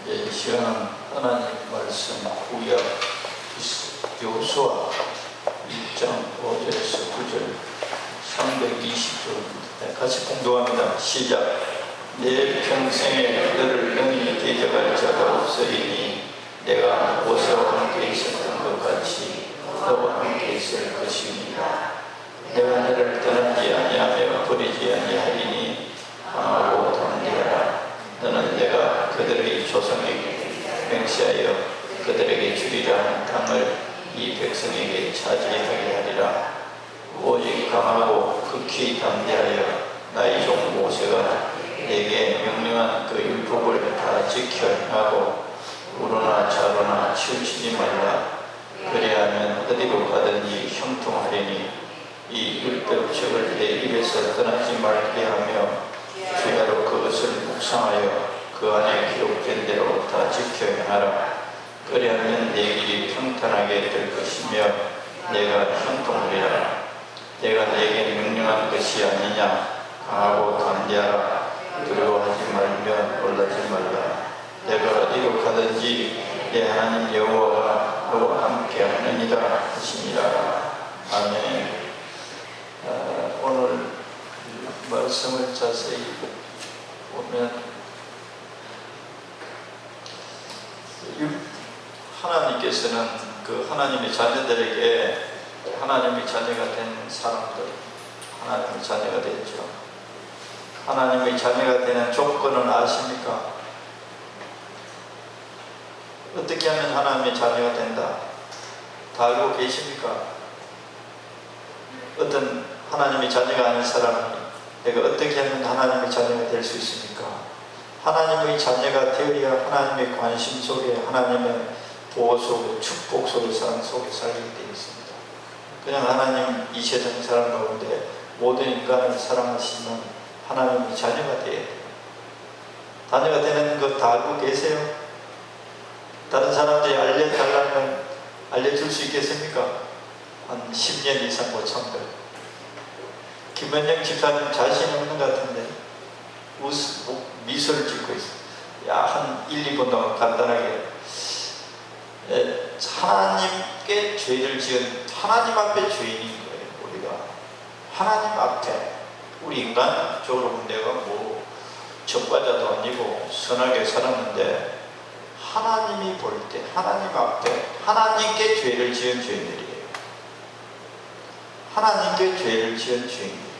이제 이 시간은 하나님 말씀 구약 여호수아 1장 5절에서 9절 320절 같이 공독합니다. 시작. 내 평생에 너를 능히 대적할 자가 없으리니 내가 모세와 함께 있었던 것 같이 너와 함께 있을 것이니라. 내가 너를 떠나지 아니하며 버리지 아니하리니 강하고 담대하라. 너는 내가 그들의 조상에게 맹세하여 그들에게 주리라 한 땅을 이 백성에게 차지하게 하리라. 오직 강하고 극히 담대하여 나의 종 모세가 내게 명령한 그 율법을 다 지켜 행하고 우로나 좌로나 치우치지 말라. 그리하면 어디로 가든지 형통하리니 이 율법책을 내 입에서 떠나지 말게 하며 주야로 그것을 묵상하여 그 안에 기록된 대로 다 지켜 행하라. 그리하면 내 길이 평탄하게 될 것이며 내가 형통하리라. 내가 내게 명령한 것이 아니냐. 강하고 담대하라. 두려워하지 말며 놀라지 말라. 내가 어디로 가든지 내 하나님 여호와가 너와 함께 하느니라 하시니라. 아멘. 오늘 말씀을 자세히 보면 하나님께서는 그 하나님의 자녀들에게 하나님의 자녀가 된 사람들, 하나님의 자녀가 됐죠. 하나님의 자녀가 되는 조건은 아십니까? 어떻게 하면 하나님의 자녀가 된다? 다 알고 계십니까? 어떤 하나님의 자녀가 아닌 사람이 내가 어떻게 하면 하나님의 자녀가 될 수 있습니까? 하나님의 자녀가 되어야 하나님의 관심 속에, 하나님의 보호 속에, 축복 속에, 사랑 속에 살게 되어 있습니다. 그냥 하나님 이 세상 사람 가운데 모든 인간을 사랑하시는 하나님의 자녀가 되어야 돼요. 자녀가 되는 것 다 알고 계세요? 다른 사람들이 알려달라면 알려줄 수 있겠습니까? 한 10년 이상 못 참고요. 김현영 집사님 자신 없는 것 같은데 미소를 짓고 있어요. 한 1, 2분 동안 간단하게 하나님께 죄를 지은 하나님 앞에 죄인인 거예요. 우리가 하나님 앞에 우리 인간적으로 내가 뭐 적과자도 아니고 선하게 살았는데 하나님이 볼 때 하나님 앞에 하나님께 죄를 지은 죄인들이에요. 하나님께 죄를 지은 죄인들.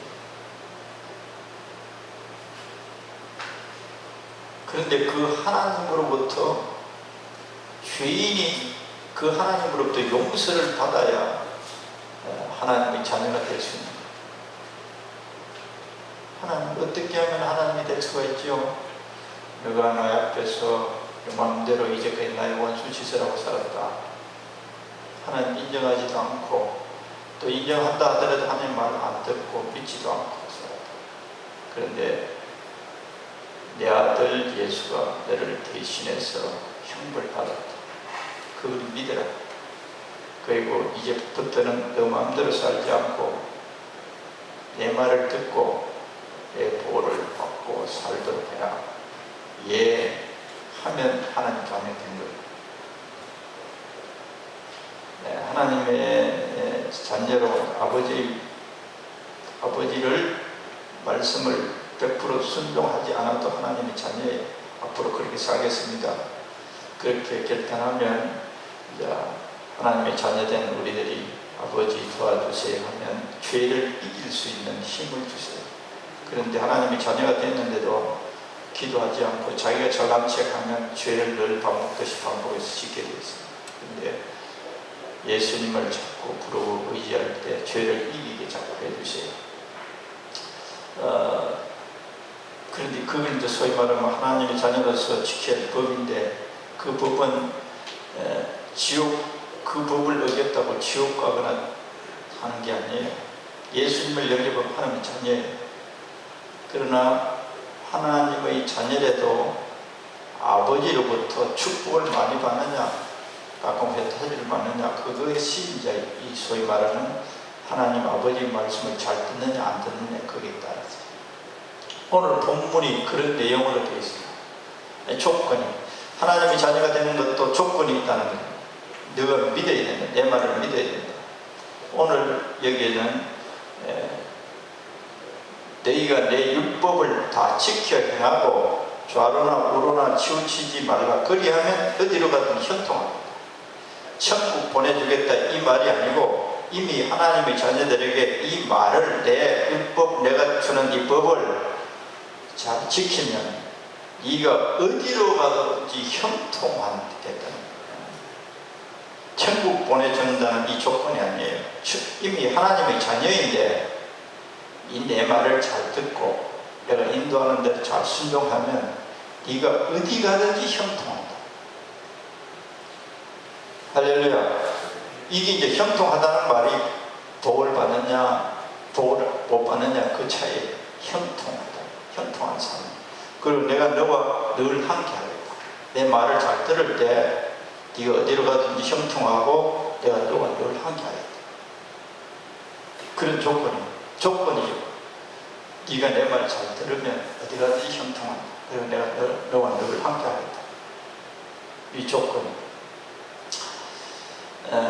그런데 그 하나님으로부터 죄인이 그 하나님으로부터 용서를 받아야 하나님의 자녀가 될 수 있는 거예요. 하나님 어떻게 하면 하나님이 될 수가 있죠? 너가 나 앞에서 마음대로 이제까지 나의 원수짓을하고 살았다. 하나님 인정하지도 않고 또 인정한다 하더라도 하나님 말 안 듣고 믿지도 않고 살았다. 그런데 내 아들 예수가 너를 대신해서 형벌 받았다. 그걸 믿으라. 그리고 이제부터는 너 마음대로 살지 않고 내 말을 듣고 내 보호를 받고 살도록 해라. 예 하면 하나님 자녀 된 거예요. 네, 하나님의 자녀로 아버지를 말씀을 100% 순종하지 않아도 하나님의 자녀에 앞으로 그렇게 살겠습니다. 그렇게 결단하면 이제 하나님의 자녀된 우리들이 아버지 도와주세요 하면 죄를 이길 수 있는 힘을 주세요. 그런데 하나님의 자녀가 됐는데도 기도하지 않고 자기가 저감책하면 죄를 늘 반복듯이 반복해서 짓게 되어 있습니다. 그런데 예수님을 자꾸 부르고 의지할 때 죄를 이기게 자꾸 해주세요. 그런데 그걸 이제 소위 말하면 하나님의 자녀로서 지켜야 할 법인데 그 법은 그 법을 어겼다고 지옥 가거나 하는 게 아니에요. 예수님을 영접하면 하나님의 자녀예요. 그러나 하나님의 자녀라도 아버지로부터 축복을 많이 받느냐 가끔 회타를 받느냐 그것이 이제 이 소위 말하는 하나님 아버지의 말씀을 잘 듣느냐 안 듣느냐 거기에 따라서 오늘 본문이 그런 내용으로 되어 있습니다. 조건이 하나님의 자녀가 되는 것도 조건이 있다는 거예요. 너가 믿어야 된다. 내 말을 믿어야 된다. 오늘 여기에는 너희가 내 율법을 다 지켜 행하고 좌로나 우로나 치우치지 말라. 그리하면 어디로 가든 형통합니다. 천국 보내주겠다 이 말이 아니고 이미 하나님의 자녀들에게 이 말을 내 율법 내가 주는 이 법을 잘 지키면 네가 어디로 가든지 형통한 됐다는 거예요. 천국 보내준다는 이 조건이 아니에요. 이미 하나님의 자녀인데 이 내 말을 잘 듣고 내가 인도하는 대로 잘 순종하면 네가 어디 가든지 형통한다. 할렐루야. 이게 이제 형통하다는 말이 복을 받느냐 복을 못 받느냐 그 차이에 형통하다. 형통한 삶. 그리고 내가 너와 늘 함께 하겠다. 내 말을 잘 들을 때 네가 어디로 가든지 형통하고 내가 너와 늘 함께 하겠다. 그런 조건이죠. 네가 내 말을 잘 들으면 어디 가든지 형통한다. 그리고 내가 너와 늘 함께 하겠다. 이 조건이.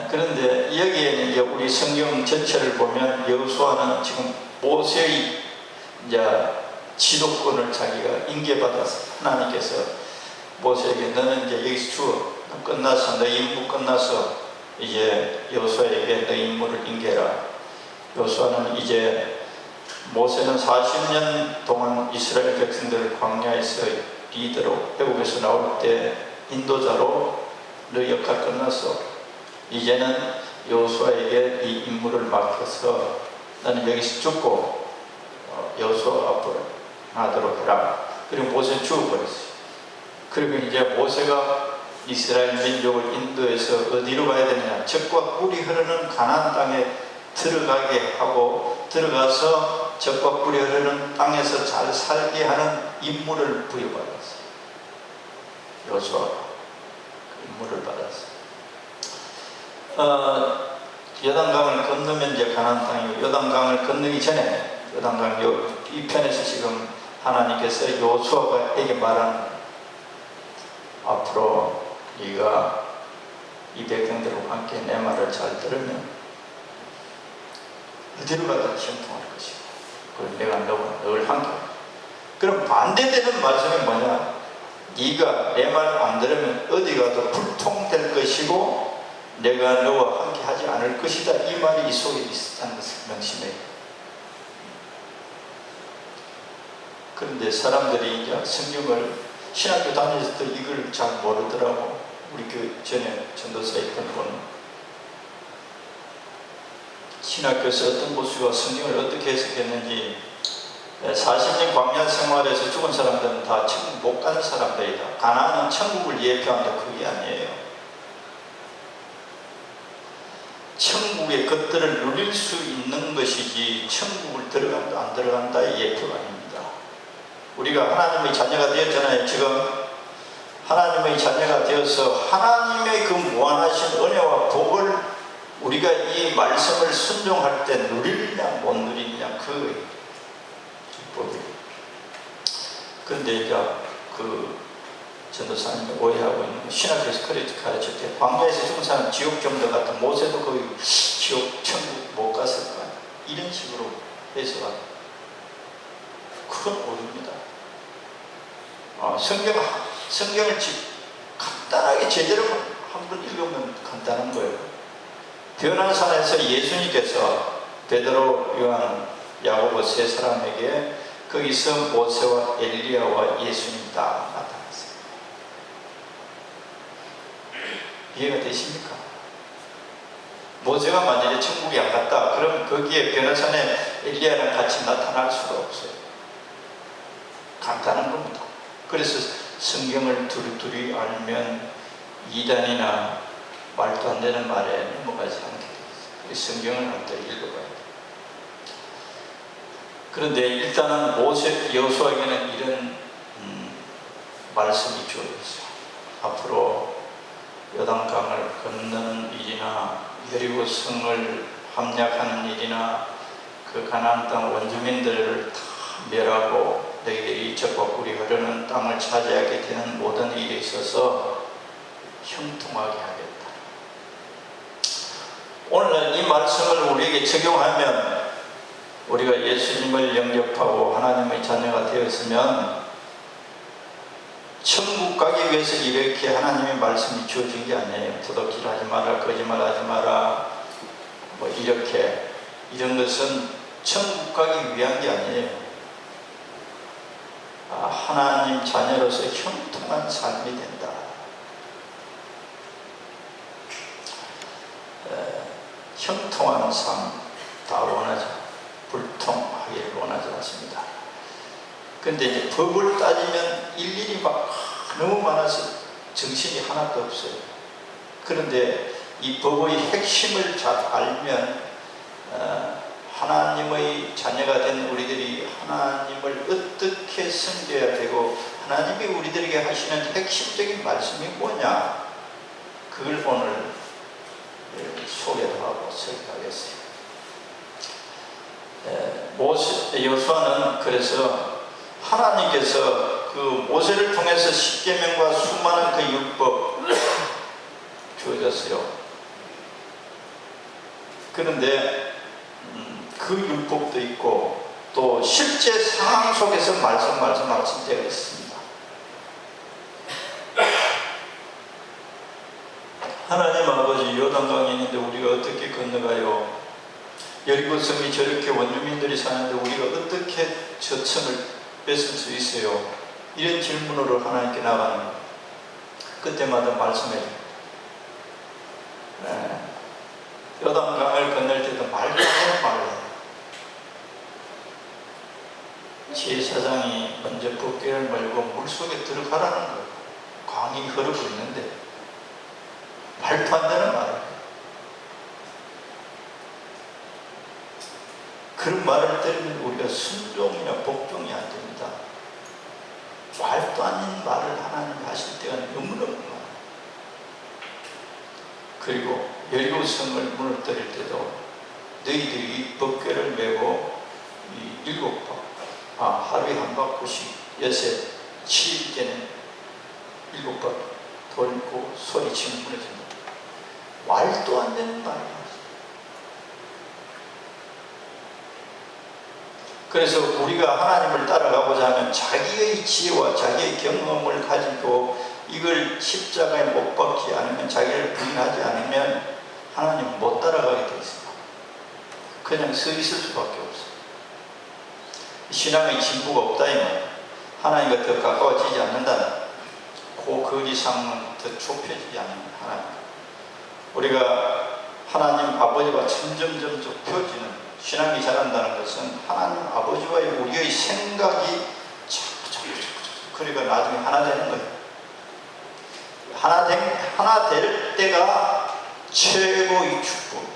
그런데 여기에는 이제 우리 성경 전체를 보면 여호수아는 지금 모세의 이제 지도권을 자기가 인계받아서 하나님께서 모세에게 너는 이제 여기서 주어 끝나서 너 임무 끝나서 이제 여호수아에게 너 임무를 인계해라. 여호수아는 이제 모세는 40년 동안 이스라엘 백성들을 광야에서 리더로 애국에서 나올 때 인도자로 너 역할 끝났어. 이제는 여호수아에게 이 임무를 맡겨서 나는 여기서 죽고 여호수아 앞으로 하도록 해라. 그리고 모세는 죽어버렸어요. 그리고 이제 모세가 이스라엘 민족을 인도해서 어디로 가야 되느냐, 젖과 꿀이 흐르는 가나안 땅에 들어가게 하고 들어가서 젖과 꿀이 흐르는 땅에서 잘 살게 하는 임무를 부여받았어요. 여호수아가 그 임무를 받았어요. 요단강을 건너면 이제 가나안 땅이고, 요단강을 건너기 전에 요단강 이 편에서 지금 하나님께서 여호수아에게 말하는, 앞으로 네가 이 백성들과 함께 내 말을 잘 들으면 어디로 가든 형통할 것이고, 그리고 내가 너와 늘 함께. 그럼 반대되는 말씀이 뭐냐? 네가 내 말 안 들으면 어디 가도 불통될 것이고 내가 너와 함께 하지 않을 것이다. 이 말이 이 속에 있다는 것을 명심해요. 그런데 사람들이 이제 성경을 신학교 다닐 때 이걸 잘 모르더라고. 우리 그 전에 전도사에 있던 분은 신학교에서 어떤 교수가 성경을 어떻게 해석했는지, 40년 광야 생활에서 죽은 사람들은 다 천국 못 가는 사람들이다. 가나안은 천국을 예표한다. 그게 아니에요. 천국의 것들을 누릴 수 있는 것이지 천국을 들어간다 안 들어간다의 예표가 아닙니다. 우리가 하나님의 자녀가 되었잖아요. 지금 하나님의 자녀가 되어서 하나님의 그 무한하신 은혜와 복을 우리가 이 말씀을 순종할 때 누리느냐 못 누리느냐 그 기법이에요. 그런데 이제 그 전도사님이 오해하고 있는 신학교에서 그렇게 가르칠 때 광야에서 죽은 사람 지옥 정도 같은, 모세도 거기 지옥 천국 못 갔을까, 이런 식으로 해석하고, 그건 오류입니다. 성경을 간단하게 제대로 한번 읽으면 간단한 거예요. 변화의 산에서 예수님께서 베드로, 요한, 야고보 세 사람에게 거기서 모세와 엘리야와 예수님이 다 나타났어요. 이해가 되십니까? 모세가 만약에 천국에 안 갔다 그럼 거기에 변화산에 엘리야랑 같이 나타날 수가 없어요. 간단한 겁니다. 그래서 성경을 두루두루 알면 이단이나 말도 안 되는 말에 넘어가지 않게 되어 있어요. 성경을 할 때 읽어봐야 돼요. 그런데 일단은 모세, 여호수아에게는 이런 말씀이 주어졌어요. 앞으로 요단강을 건너는 일이나 여리고 성을 함락하는 일이나 그 가나안 땅 원주민들을 다 멸하고 너희들이 저과 꿀이 흐르는 땅을 차지하게 되는 모든 일에 있어서 형통하게 하겠다. 오늘날 이 말씀을 우리에게 적용하면 우리가 예수님을 영접하고 하나님의 자녀가 되었으면 천국 가기 위해서 이렇게 하나님의 말씀이 주어진 게 아니에요. 도둑질하지 마라, 거짓말하지 마라, 뭐 이렇게 이런 것은 천국 가기 위한 게 아니에요. 하나님 자녀로서 형통한 삶이 된다. 형통한 삶 다 원하죠. 불통하기를 원하지 않습니다. 근데 이제 법을 따지면 일일이 막 너무 많아서 정신이 하나도 없어요. 그런데 이 법의 핵심을 잘 알면 하나님의 자녀가 된 우리들이 하나님을 어떻게 섬겨야 되고 하나님이 우리들에게 하시는 핵심적인 말씀이 뭐냐, 그걸 오늘 소개를 하고 설교하겠어요. 여호수아는 그래서 하나님께서 그 모세를 통해서 십계명과 수많은 그 율법 주어졌어요. 그런데 그 율법도 있고 또 실제 상황 속에서 말씀되어 있습니다. 하나님 아버지, 요단강이 있는데 우리가 어떻게 건너가요? 여리고 성이 저렇게 원주민들이 사는데 우리가 어떻게 저 성을 뺏을 수 있어요? 이런 질문으로 하나님께 나가는 거예요. 그때마다 말씀해 줍니다. 요단강을 건널 때도 말도 안 되는 말을 해요. 제사장이 먼저 붓개를 물고 물속에 들어가라는 거예요. 강이 흐르고 있는데 말도 안 되는 말을 해요. 그런 말을 들으면 우리가 순종이나 복종이 안 됩니다. 말도 아닌 말을 하나님이 하실 때가 너무너무 많아요. 그리고 여리고 성을 문을 때릴 때도 너희들이 덮개를 메고 7번, 하루에 한 바퀴씩 7일째는 7번 돌고 소리치면 무너집니다. 말도 안 되는 말이에요. 그래서 우리가 하나님을 따라가고자 하면 자기의 지혜와 자기의 경험을 가지고 이걸 십자가에 못 박지 않으면, 자기를 부인하지 않으면 하나님 못 따라가게 되어 있습니다. 그냥 서 있을 수밖에 없어요. 신앙의 진보가 없다 이 말이에요. 하나님과 더 가까워지지 않는다는, 그 거리상은 더 좁혀지지 않는 하나님. 우리가 하나님 아버지와 점점 좁혀지는 신앙이 자란다는 것은 하나님 아버지와의 우리의 생각이 자꾸 그러니까 나중에 하나 되는 거예요. 하나 될 때가 최고의 축복.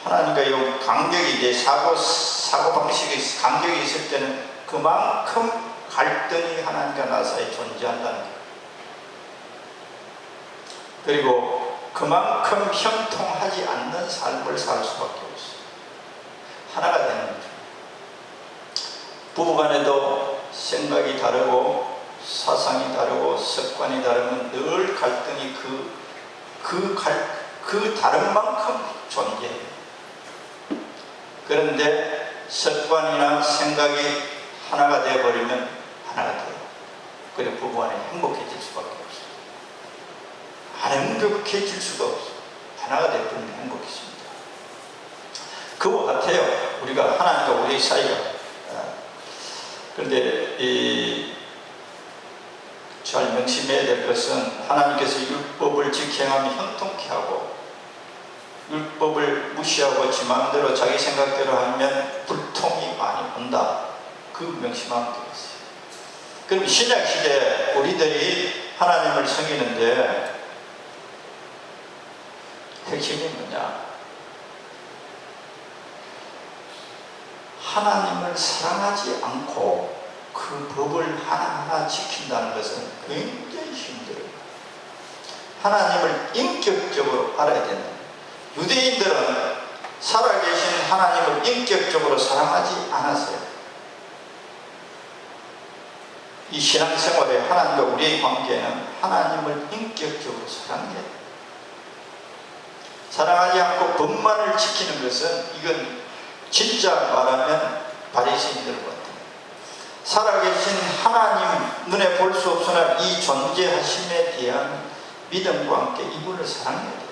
하나님과 이 간격이 이제 사고 방식의 간격이 있을 때는 그만큼 갈등이 하나님과 나 사이에 존재한다는 거예요. 그리고 그만큼 형통하지 않는 삶을 살 수밖에 없어요. 하나가 되는 거죠. 부부간에도 생각이 다르고 사상이 다르고 습관이 다르면 늘 갈등이 그 다른 만큼 존재해요. 그런데 습관이나 생각이 하나가 되어버리면 하나가 돼요. 그리고 부부간에 행복해질 수밖에 없어요. 안 행복해질 수가 없어요. 하나가 되어버리면 행복해집니다. 그와 같아요. 우리가 하나님과 우리의 사이가. 그런데 잘 명심해야 될 것은 하나님께서 율법을 지켜하면 형통케 하고 율법을 무시하고 지 마음대로 자기 생각대로 하면 불통이 많이 온다. 그 명심하면 되겠어요. 그럼 신약 시대 우리들이 하나님을 섬기는데 핵심이 뭐냐? 하나님을 사랑하지 않고 그 법을 하나하나 지킨다는 것은 굉장히 힘들어요. 하나님을 인격적으로 알아야 된다. 유대인들은 살아계신 하나님을 인격적으로 사랑하지 않았어요. 이 신앙생활에 하나님과 우리의 관계는 하나님을 인격적으로 사랑해야 돼요. 사랑하지 않고 법만을 지키는 것은 이건 진짜 말하면 바리새인들 같아요. 살아계신 하나님 눈에 볼 수 없으나 이 존재하심에 대한 믿음과 함께 이분을 사랑해야 돼요.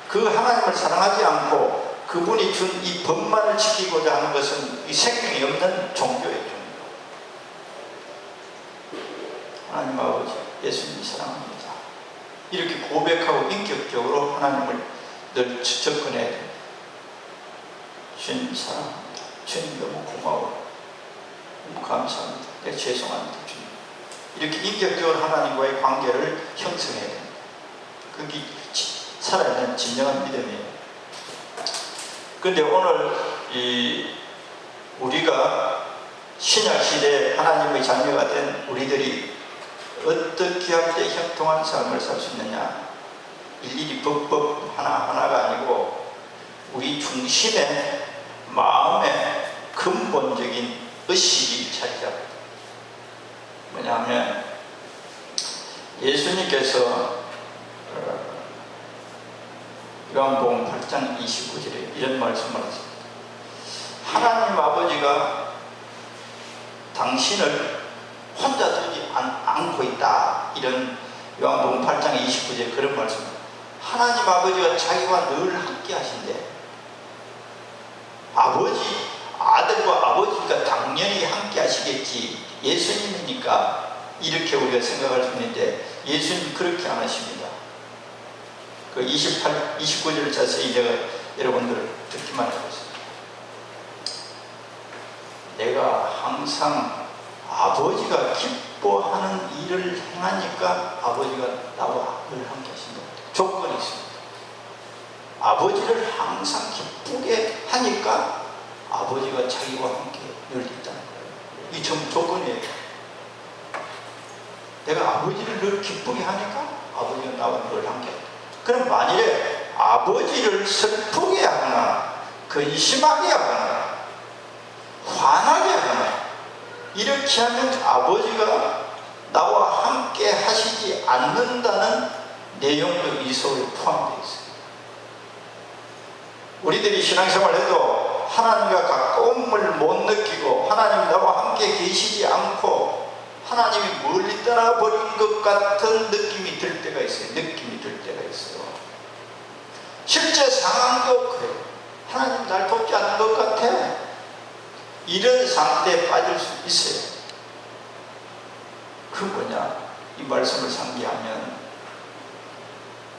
그 하나님을 사랑하지 않고 그분이 준 이 법만을 지키고자 하는 것은 이 생명이 없는 종교예요. 종교. 하나님 아버지 예수님 사랑합니다. 이렇게 고백하고 인격적으로 하나님을 늘 접근해야 됩니다. 주님 사랑합니다. 주님 너무 고마워요. 너무 감사합니다. 네, 죄송합니다. 주님. 이렇게 인격적으로 하나님과의 관계를 형성해야 됩니다. 그게 살아있는 진정한 믿음이에요. 그런데 오늘 우리가 신약시대에 하나님의 자녀가 된 우리들이 어떻게 할 때 형통한 삶을 살 수 있느냐, 일일이 법법 하나하나가 아니고 우리 중심에 마음의 근본적인 의식이 자리 잡니다. 뭐냐면 예수님께서 요한복음 8장 29절에 이런 말씀을 하십니다. 하나님 아버지가 당신을 혼자 두지 않고 있다. 이런 요한복음 8장 29절에 그런 말씀입니다. 하나님 아버지가 자기와 늘 함께 하신대. 아들과 아버지가 당연히 함께 하시겠지. 예수님이니까 이렇게 우리가 생각할 수 있는데 예수님 그렇게 안 하십니다. 그 29절을 자세히 내가 여러분들 듣기만 하겠습니다. 내가 항상 아버지가 기뻐하는 일을 행하니까 아버지가 나와 늘 함께 하신다. 조건이 있습니다. 아버지를 항상 기쁘게 하니까 아버지가 자기와 함께 늘 있다는 거예요. 이 조건이에요. 내가 아버지를 늘 기쁘게 하니까 아버지가 나와 늘 함께 한다. 그럼 만일에 아버지를 슬프게 하거나 근심하게 하거나 화나게 하거나 이렇게 하면 아버지가 나와 함께 하시지 않는다는 내용도 이 속에 포함되어 있어요. 우리들이 신앙생활해도 하나님과 가까움을 못 느끼고 하나님 나와 함께 계시지 않고 하나님이 멀리 떠나버린 것 같은 느낌이 들 때가 있어요. 실제 상황도 그래요. 하나님 날 돕지 않는 것 같아. 이런 상태에 빠질 수 있어요. 그 뭐냐? 이 말씀을 상기하면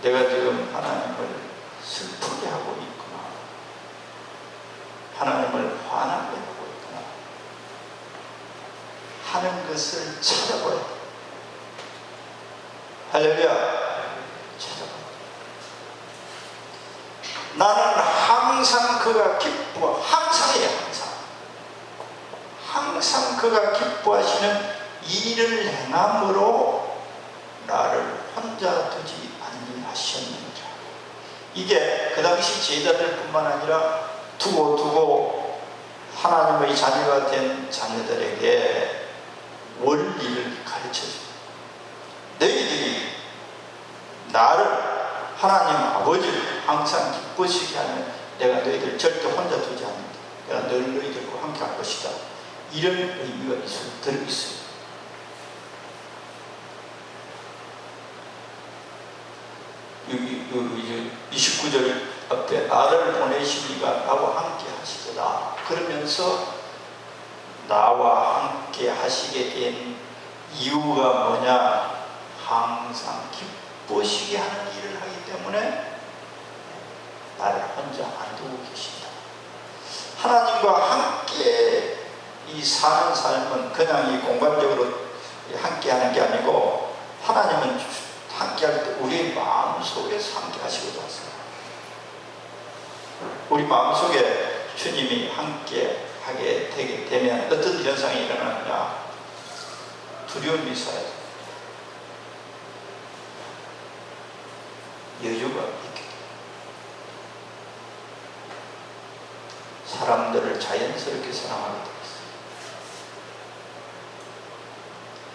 내가 지금 하나님을 슬프게 하고 있구나, 하나님을 화나게 하고 있구나 하는 것을 찾아봐야 돼. 할렐루야. 나는 항상 그가 기뻐, 항상이에요. 항상 그가 기뻐하시는 일을 행함으로 나를 혼자 두지 아니하셨느니라. 이게 그 당시 제자들 뿐만 아니라 두고 하나님의 자녀가 된 자녀들에게 원리를 가르쳐줍니다. 너희들이 나를, 하나님 아버지를 항상 기쁘시게 하면 내가 너희들 절대 혼자 두지 않는다. 내가 늘 너희들과 함께 할 것이다. 이런 의미가 들어있어요. 여기 29절 앞에 나를 보내신 이가 나와 함께 하시리라. 그러면서 나와 함께 하시게 된 이유가 뭐냐? 항상 기쁘시게 하는 일을 하기 때문에 나를 혼자 안 두고 계신다. 하나님과 함께 이 사는 삶은 그냥 이 공간적으로 함께 하는 게 아니고 하나님은 함께 할 때 우리 마음속에서 함께 하시고자 하세요. 우리 마음속에 주님이 함께 하게 되게 되면 어떤 현상이 일어나느냐? 두려움이 있어야 돼요. 여유가 있게 돼요. 사람들을 자연스럽게 사랑하게 되어 있어요.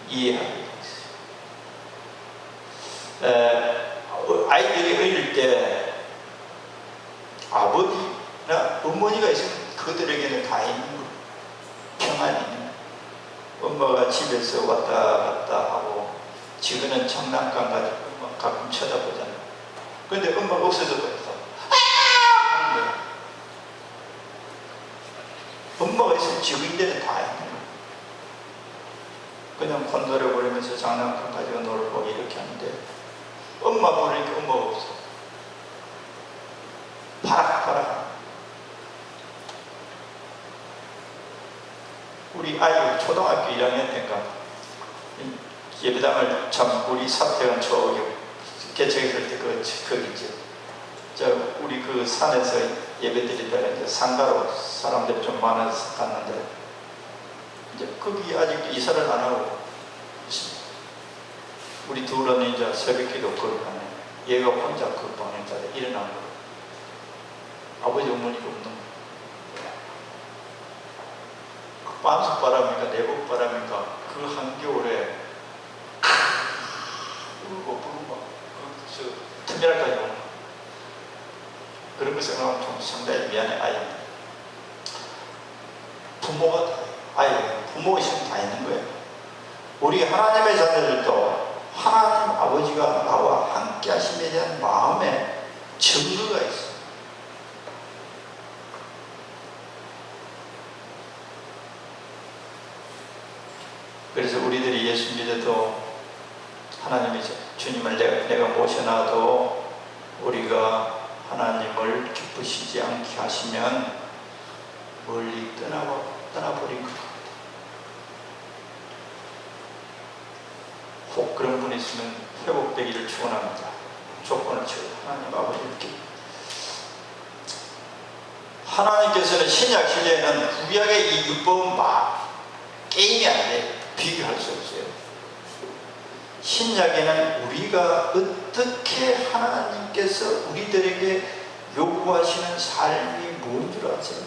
이해하게 됐어요. 아이들이 어릴 때 아버지나 어머니가 있으면 그들에게는 다 있는 거예요. 평안이 있는 거예요. 엄마가 집에서 왔다 갔다 하고 지금은 장난감 가지고 엄마 가끔 쳐다보잖아요. 그런데 엄마가 없어져 버려서 하는 거예요. 엄마가 있으면 지금인데는 다 있는 거예요. 그냥 건드려 버리면서 장난감 가지고 놀고 이렇게 하는데 엄마 부르니까 엄마가 없어. 바락바락. 우리 아이 초등학교 1학년 때인가 예배당을 참 우리 사태관 저기 개척했을 때 거기죠. 우리 그 산에서 예배드리다가 이제 상가로 사람들이 좀 많아서 갔는데 이제 거기 아직도 이사를 안 하고 있습니다. 우리 둘은 이제 새벽기도 거기 가네. 얘가 혼자 그 방에다가 일어난 거예요. 아버지 어머니가 없는 거예요. 그 반석바람인가 내복바람인가 그 한겨울에 울고 부르고 저 터미널까지 오는 거예요. 그런 거 생각하면 좀 상당히 미안해. 아이 부모가 다 아이 부모가 있으면 다 있는 거예요. 우리 하나님의 자녀들도 하나님 아버지가 나와 함께 하심에 대한 마음에 증거가 있어요. 그래서 우리들이 예수 믿어도 하나님이 주님을 내가 모셔놔도 우리가 하나님을 기쁘시지 않게 하시면 멀리 떠나버린 것 같아요. 혹 그런 분이 있으면 회복되기를 축원합니다. 조건을 채워 하나님 아버지께. 하나님께서는 신약 시대에는 구약의 이 율법은 게임이 안 돼요. 비교할 수 없어요. 신약에는 우리가 어떻게 하나님께서 우리들에게 요구하시는 삶이 뭔 줄 아세요?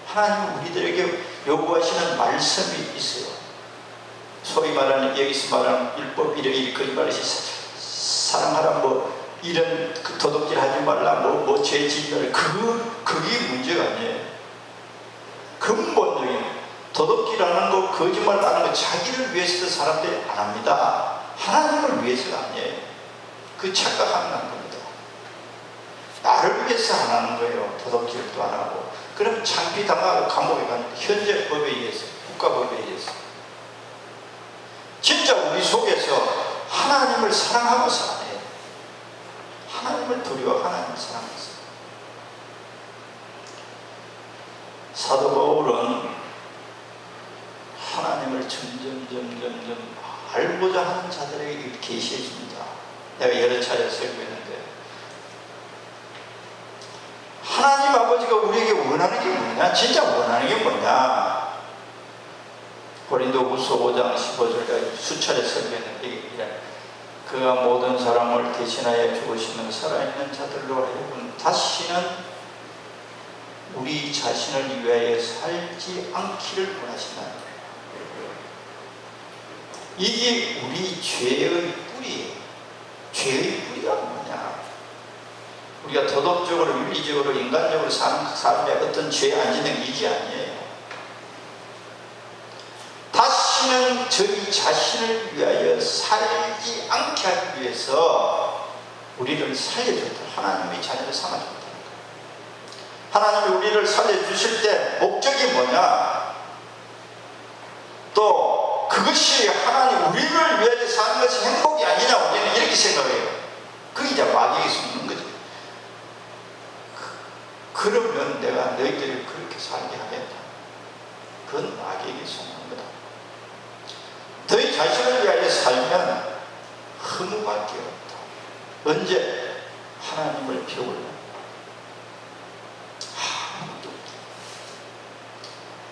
하나님은 우리들에게 요구하시는 말씀이 있어요. 소위 말하는 여기서 말하는 율법 이렇게 거짓말이시 사랑하라 이런 도둑질 하지 말라 죄 짓는 그게 문제가 아니에요. 근본적인 도둑질하는 거 거짓말 하는 거 자기를 위해서도 사람들이 안 합니다. 하나님을 위해서가 아니에요. 그 착각하면 안 됩니다. 나를 위해서 안 하는 거예요. 도둑질도 안 하고. 그럼 창피당하고 감옥에 가는 현재 법에 의해서 국가법에 의해서 진짜 우리 속에서 하나님을 사랑하면서 안 해요. 하나님을 두려워 하나님을 사랑하면서. 사도 바울은 하나님을 점점 알고자 하는 자들에게 계시해 줍니다. 내가 여러 차례 설교했는데 하나님 아버지가 우리에게 원하는 게 뭐냐? 진짜 원하는 게 뭐냐? 고린도후서 5장 15절까지 수차례 설교했는데 그가 모든 사람을 대신하여 죽으시는 살아있는 자들로 하여금 다시는 우리 자신을 위하여 살지 않기를 원하신다는 거예요. 이게 우리 죄의 뿌리예요. 죄의 뿌리가 뭐냐? 우리가 도덕적으로 윤리적으로 인간적으로 사는 삶에 어떤 죄 안 지는 이게 아니에요. 다시는 저희 자신을 위하여 살지 않게 하기 위해서 우리를 살려줬다. 하나님의 자녀를 삼아줬다는 거예요. 하나님이 우리를 살려주실 때 목적이 뭐냐? 또 그것이 하나님 우리를 위하여 사는 것이 행복이 아니냐 우리는 이렇게 생각해요. 그게 이제 마귀에게 숨는 거죠. 그러면 내가 너희들을 그렇게 살게 하겠다. 그건 마귀에게 숨는 거다. 너희 자신을 위하여 살면 허무밖에 없다. 언제 하나님을 배우려?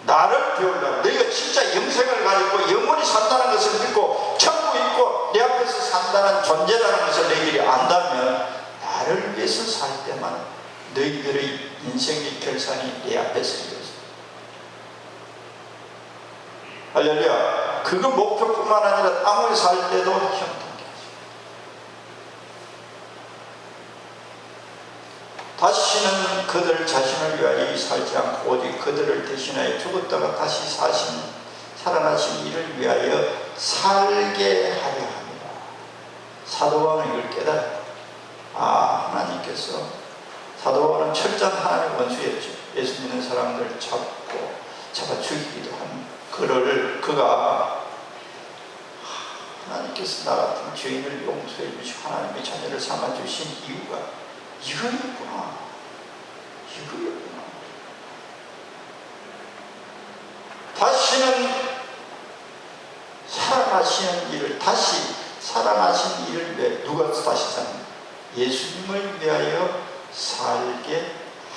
나를 배우려고 너희가 진짜 영생을 가지고 영원히 산다는 것을 믿고 천국 있고 내 앞에서 산다는 존재라는 것을 너희들이 안다면 나를 위해서 살 때만 너희들의 인생의 결산이 내 앞에 생겼어. 할렐루야. 그거 목표뿐만 아니라 땅을 살 때도 형통케 하시고, 다시는 그들 자신을 위하여 살지 않고 오직 그들을 대신하여 죽었다가 다시 살아나신 이를 위하여 살게 하려 합니다. 사도 바울은 이걸 깨달아요. 하나님께서, 사도 바울은 철저한 하나님의 원수였죠. 예수 믿는 사람들 잡아 죽이기도 한 그가 하나님께서 나 같은 죄인을 용서해 주시고 하나님의 자녀를 삼아 주신 이유가 이거였구나. 다시는 살아나신 이를 위해 누가 다시 사는? 예수님을 위하여 살게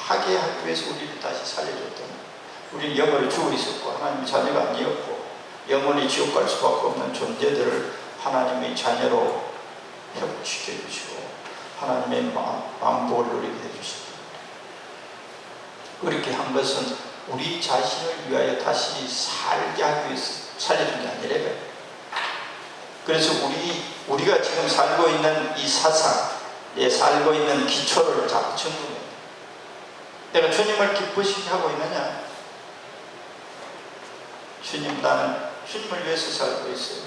하게 하기 위해서 우리를 다시 살려줬던, 우리는 영원히 죽어 있었고 하나님의 자녀가 아니었고 영원히 지옥 갈 수밖에 없는 존재들을 하나님의 자녀로 회복시켜 주시고 하나님의 만복을 누리게 해주셨다. 그렇게 한 것은 우리 자신을 위하여 다시 살게 하기 위해서 살려준 게 아니래요. 그래서 우리가 지금 살고 있는 이 사상에 살고 있는 기초를 잡은 거예요. 내가 주님을 기쁘시게 하고 있느냐? 나는 주님을 위해서 살고 있어요.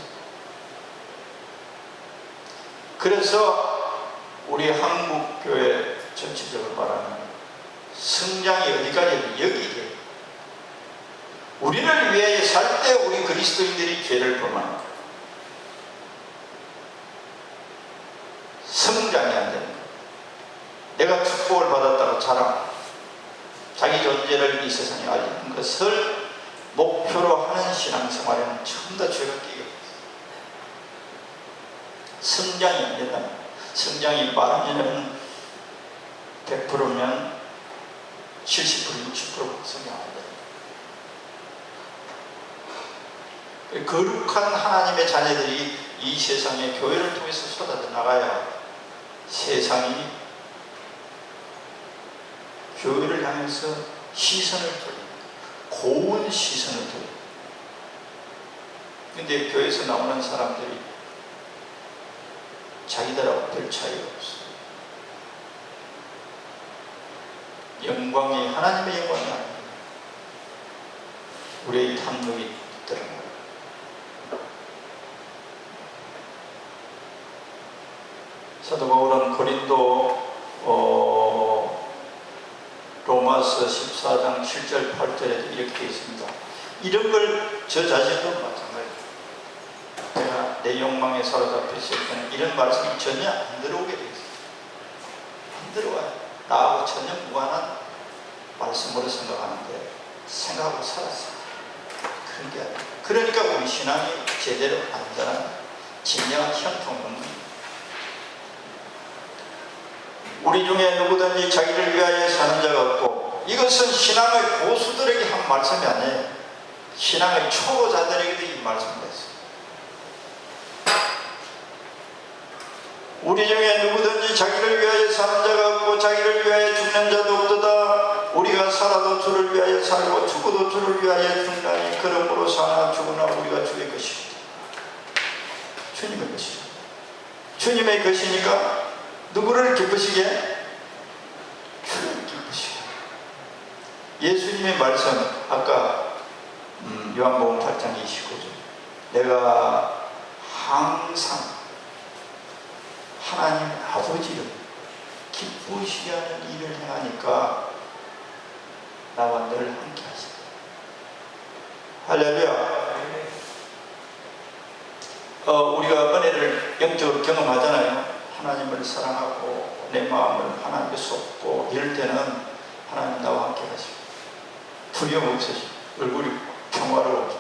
그래서 우리 한국교회 전체적으로 말하는 성장이 어디까지 여기에 우리를 위하여 살 때 우리 그리스도인들이 죄를 범하는 거예요. 성장이 안 되는 거예요. 내가 축복을 받았다고 자기 존재를 이 세상에 알리는 것을 목표로 하는 신앙생활에는 전부 다 죄가 끼게 있어요. 성장이 안 된다. 성장이 말하면 100%면 70%, 60% 성장 안 돼요. 거룩한 하나님의 자녀들이 이 세상에 교회를 통해서 쏟아져 나가야 세상이 교회를 향해서 시선을 돌립니다. 고운 시선을 돌립니다. 그런데 교회에서 나오는 사람들이 자기들하고 별 차이가 없어요. 영광이 하나님의 영광이 아닙니다. 우리의 탐욕이 있더라고요. 사도 바울은 고린도 로마서 14장 7절 8절에도 이렇게 되어 있습니다. 이런 걸 저 자신도 마찬가지예요. 제가 내 욕망에 사로잡혀 있을 때는 이런 말씀이 전혀 안 들어오게 되어 있어요. 안 들어와요. 나하고 전혀 무관한 말씀으로 생각하는데 생각하고 살았어요. 그런 게 아니에요. 그러니까 우리 신앙이 제대로 안전한 진정한 형통이 없는 거예요. 우리 중에 누구든지 자기를 위하여 사는 자가 없고, 이것은 신앙의 고수들에게 한 말씀이 아니에요. 신앙의 초보자들에게도 이 말씀이 됐어요. 우리 중에 누구든지 자기를 위하여 사는 자가 없고 자기를 위하여 죽는 자도 없도다. 우리가 살아도 주를 위하여 살고 죽어도 주를 위하여 죽나니 그러므로 사나 죽으나 우리가 주의 것입니다. 주님의 것이죠. 주님의 것이니까 누구를 기쁘시게? 주를 기쁘시게. 예수님의 말씀, 아까 요한복음 8장 29절, 내가 항상 하나님 아버지를 기쁘시게 하는 일을 행하니까 나와 늘 함께 하신다. 할렐루야. 우리가 은혜를 영적으로 경험하잖아요. 하나님을 사랑하고 내 마음을 하나님께 쏟고 이럴 때는 하나님 나와 함께 하시고 두려움 없으시고 얼굴이 평화로워지고,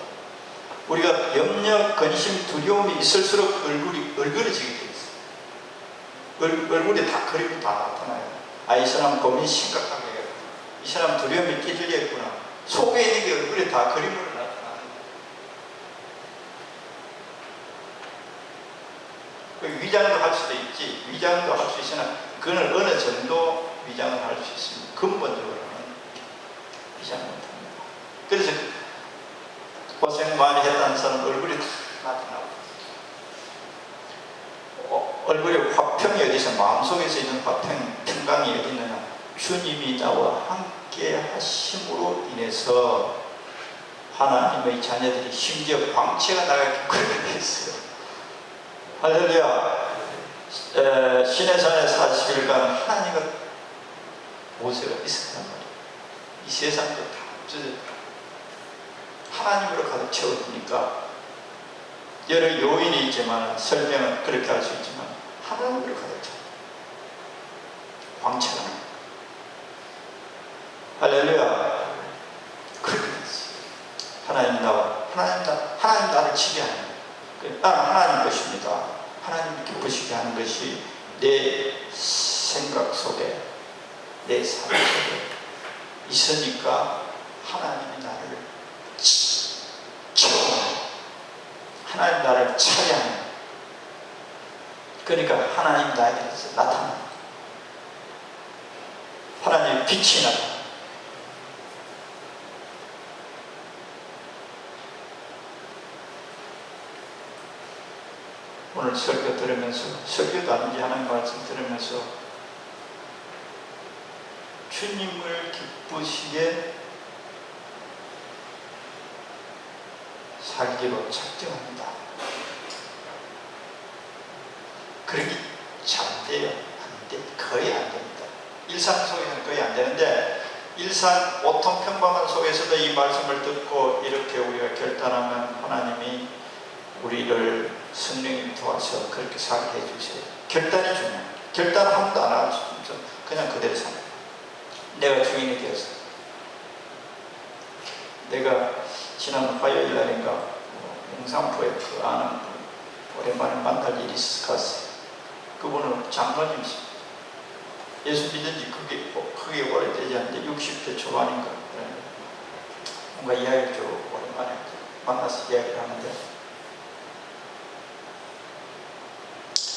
우리가 염려, 근심, 두려움이 있을수록 얼굴이 얼그러지게 돼 있어요. 얼굴에 다 그림이 다 나타나요. 이 사람 고민이 심각하게 해요. 이 사람 두려움이 찌질했구나. 속에 있는 게 얼굴에 다 그림으로 나타나요. 위장도 할 수도 있지. 위장도 할 수 있으나 그거는 어느 정도 위장을 할 수 있습니다. 근본적으로는 위장을 못합니다. 그래서 고생 많이 했다는 사람 얼굴이 다 나타나고, 얼굴에 화평이 어디서, 마음속에서 있는 평강이 어디 있느냐? 주님이 나와 함께 하심으로 인해서 하나님의 자녀들이 심지어 광채가 나게 그렇게 됐어요. 할렐루야. 시내산에 40일간 하나님과 모세가 있었단 말이에요. 이 세상도 다 없어졌다. 하나님으로 가득 채워지니까 여러 요인이 있지만, 설명은 그렇게 할 수 있지만 하나님으로 가득 채워 광채가 나. 할렐루야. 그렇게 됐어요. 하나님 나를 지배하는 거예요. 나는 하나님 것입니다. 하나님 기쁘시게 하는 것이 내 생각 속에, 내 삶 속에 있으니까 하나님이 나를 채워요. 하나님 나를 차지하는, 그러니까 하나님 나에게서 나타나는, 하나님의 빛이 나타나는. 오늘 설교 들으면서, 설교도 아닌지 하나님 말씀 들으면서 주님을 기쁘시게 살기로 작정합니다. 그러기 잘 돼요? 안 돼. 거의 안 됩니다. 일상 속에서는 거의 안 되는데, 일상 보통 평범한 속에서도 이 말씀을 듣고 이렇게 우리가 결단하면 하나님이 우리를 성령님 도와서 그렇게 살게 해주세요. 결단이 중요해요. 결단 한 번도 안 하고 그냥 그대로 살아요. 내가 주인이 되었어. 내가 지난 화요일 날인가 용산포에 그 아는 분 오랜만에 만날 일이 있어서 갔어요. 그분은 장로님이십니다. 예수 믿은 지 그게 오래되지 않는데 60대 초반인가. 뭔가 이야기를 좀 오랜만에 만나서 이야기를 하는데,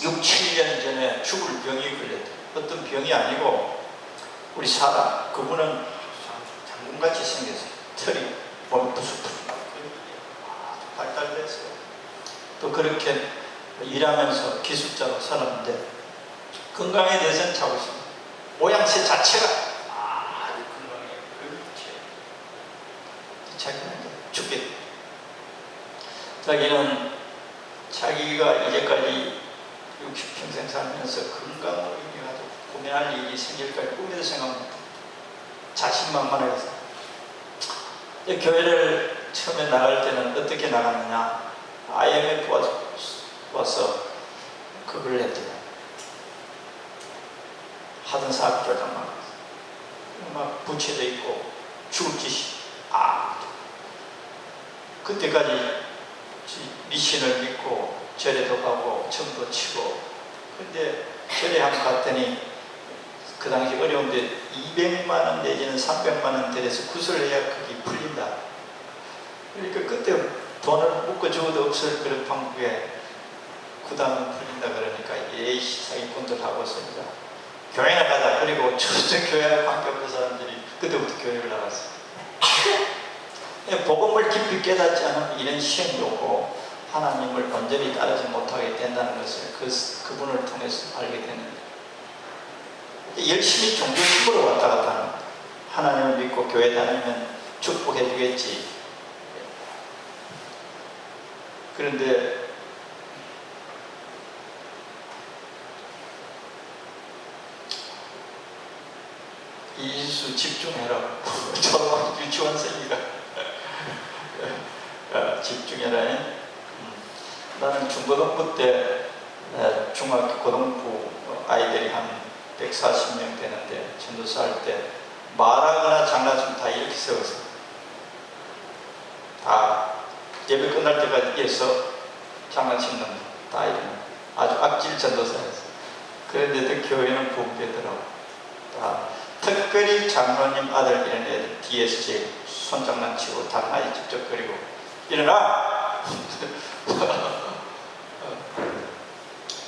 6, 7년 전에 죽을 병이 걸렸대요. 어떤 병이 아니고 우리 사람, 그분은 장군같이 생겼어요. 털이 몸이 부수부수 발달됐어요. 또 그렇게 일하면서 기술자로 살았는데 건강에 대해서는 자부심, 모양새 자체가 아주 건강해요. 그렇지. 자기는 죽겠다. 자기는 자기가 이제까지 60평생 살면서 건강으로 인해가지고 고민할 일이 생길까 꿈에도 생각 못해. 자신만만해서. 교회를 처음에 나갈 때는 어떻게 나갔느냐? IMF 와서 그걸 했대요. 하던 사업들을 막 부채도 있고 죽을 짓이 그때까지 미신을 믿고 절에도 가고 점도 치고, 근데 절에 한번 갔더니 그 당시 어려운데 200만 원 내지는 300만 원 들여서 구슬해야 그게 풀린다. 그러니까 그때 돈을 묶어주어도 없을 그런 방법에 구단은 풀린다 그러니까 예시 사기꾼들 하고서 교회나 가자. 그리고 저쪽 교회와 관계없는 사람들이 그때부터 교회를 나갔어요. 복음을 깊이 깨닫지 않으면 이런 시험이 오고 하나님을 완전히 따르지 못하게 된다는 것을 그분을 통해서 알게 되는데, 열심히 종교 힘으로 왔다 갔다 하는, 하나님을 믿고 교회 다니면 축복해 주겠지. 그런데 이수 집중해라. 저 유치원생이가 집중해라. 나는 중고등부 때 중학교 고등부 아이들이 한 140명 되는데 전도사 할 때 말하거나 장난치면 다 이렇게 세워서 다 예배 끝날 때까지 해서 장난치는 다 이런 아주 악질 전도사였어요. 그런데 교회는 붕괴더라고. 다 특별히 장로님 아들 이런 애들 뒤에서 제일 손장난치고 당나귀 찝쩍거리고 일어나!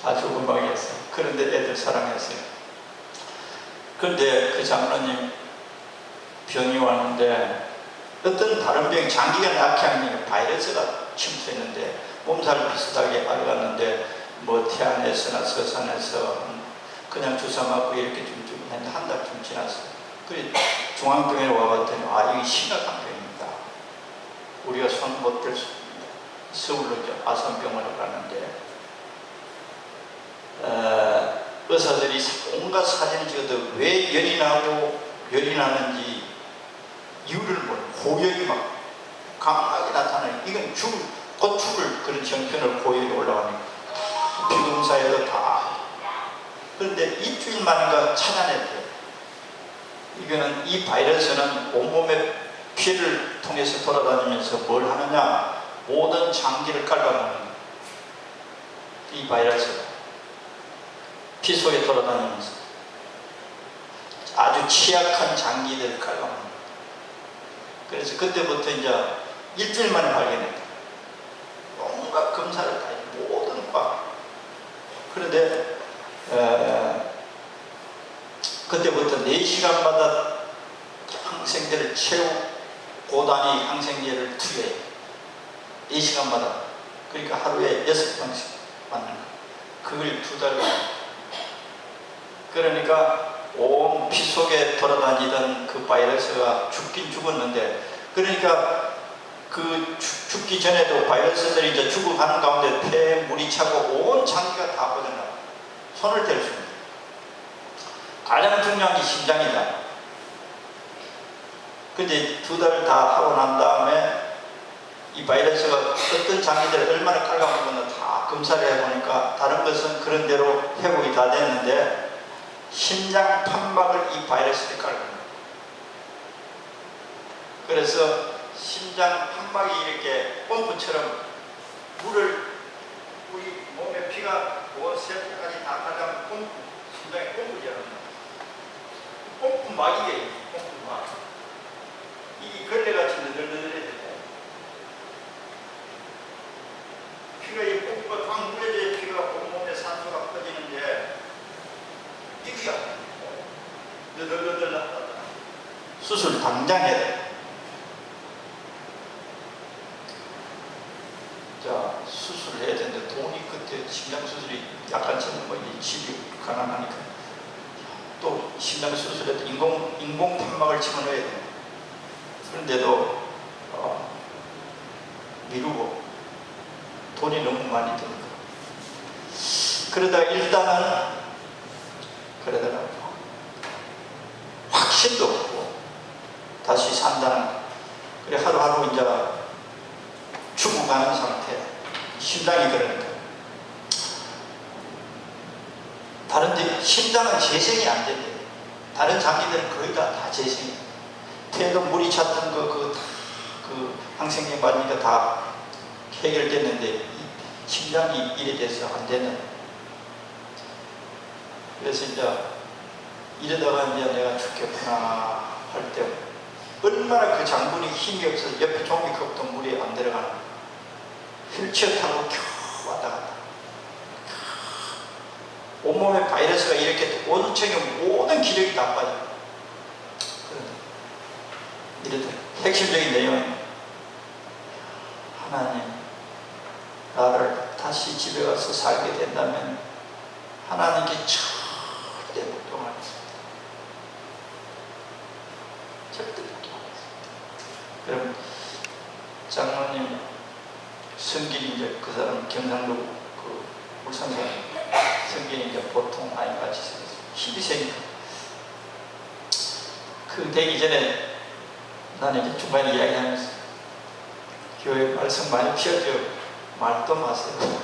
아주 음악이었어요. 그런데 애들 사랑했어요. 그런데 그 장로님 병이 왔는데 어떤 다른 병, 장기간 약해하는 바이러스가 침투했는데 몸살 비슷하게 앓았는데 뭐 태안에서나 서산에서 그냥 주사 맞고 이렇게 좀 했는데 한 달쯤 지났어요. 그래 중앙병원에 와봤더니 이게 심각한 병입니다. 우리가 손 못 댈 수 있습니다. 서울로 아산병원을 갔는데 의사들이 온갖 사진을 찍어도 왜 열이 나는지 이유를 모르고 고열이 막 강하게 나타나요. 이건 곧 죽을 그런 형편을 고열이 올라가니까 피검사에도 다. 그런데 일주일 만인가 찾아냈대요. 이거는 이 바이러스는 온몸에 피를 통해서 돌아다니면서 뭘 하느냐, 모든 장기를 갉아먹는 이 바이러스가 피 속에 돌아다니면서 아주 취약한 장기들을 갉아먹는. 그래서 그때부터 이제 일주일 만에 발견했다. 온갖 검사를 다 모든 과. 그런데 그때부터 4시간마다 항생제를 고단위 항생제를 투여해요. 4시간마다. 그러니까 하루에 6번씩 맞는 거예요. 그걸 2달간. 그러니까 온 피 속에 돌아다니던 그 바이러스가 죽긴 죽었는데, 그러니까 그 죽기 전에도 바이러스들이 이제 죽어가는 가운데 폐에 물이 차고 온 장기가 다 빠져나와요. 손을 댈 수 있는. 가장 중요한 게 심장이다. 근데 2달 다 하고 난 다음에 이 바이러스가 어떤 장기들을 얼마나 깔아먹었나 다 검사를 해보니까 다른 것은 그런 대로 회복이 다 됐는데 심장 판막을 이 바이러스들이 깔아먹는. 그래서 심장 판막이 이렇게 펌프처럼 우리 몸에 피가 세포까지 다 가장 심장에 펌프잖아요. 펌프막이에요. 펌프막. 이 걸레같이 너덜너덜해야 돼. 피가 이 펌프가 꽉 눌려져야 피가 온몸에 산소가 퍼지는데 이게 너덜너덜하다. 수술 당장 해야 돼. 자, 수술을 해야 되는데 돈이 그때 심장 수술이 약간 저는 뭐 집이 가난하니까 또 심장 수술에도 인공 판막을 집어넣어야 돼요. 그런데도 미루고 돈이 너무 많이 드니까 그러다가 확신도 없고 다시 산다는, 그래 하루하루 이제 죽어가는 상태. 심장이 그러니까 다른데 심장은 재생이 안 된대요. 다른 장기들은 거의 다 재생이. 폐에도 물이 찼던 그 항생제 맞으니까 다 해결됐는데 심장이 이래 돼서 안 되는. 그래서 이제 이러다가 이제 내가 죽겠구나 할 때 얼마나 그 장군이 힘이 없어서 옆에 종이컵도 물이 안 들어가는 거예요. 휠체어 타고 겨우 왔다 갔다. 온몸에 바이러스가 이렇게 온천에 모든 기력이 다 빠져요. 이렇다. 핵심적인 내용은 하나님, 나를 다시 집에 가서 살게 된다면 하나님께 절대 복종하겠습니다. 절대 복종하겠습니다. 그럼 장로님 성길이 이제 그 사람 경상도 그 울산 사람 성길이 이제 보통 아이같이 생겼어요. 힘이 세니까. 그 되기 전에 나는 이제 중간에 이야기하면서 교회 말씀 많이 피워줘. 말도 마세요.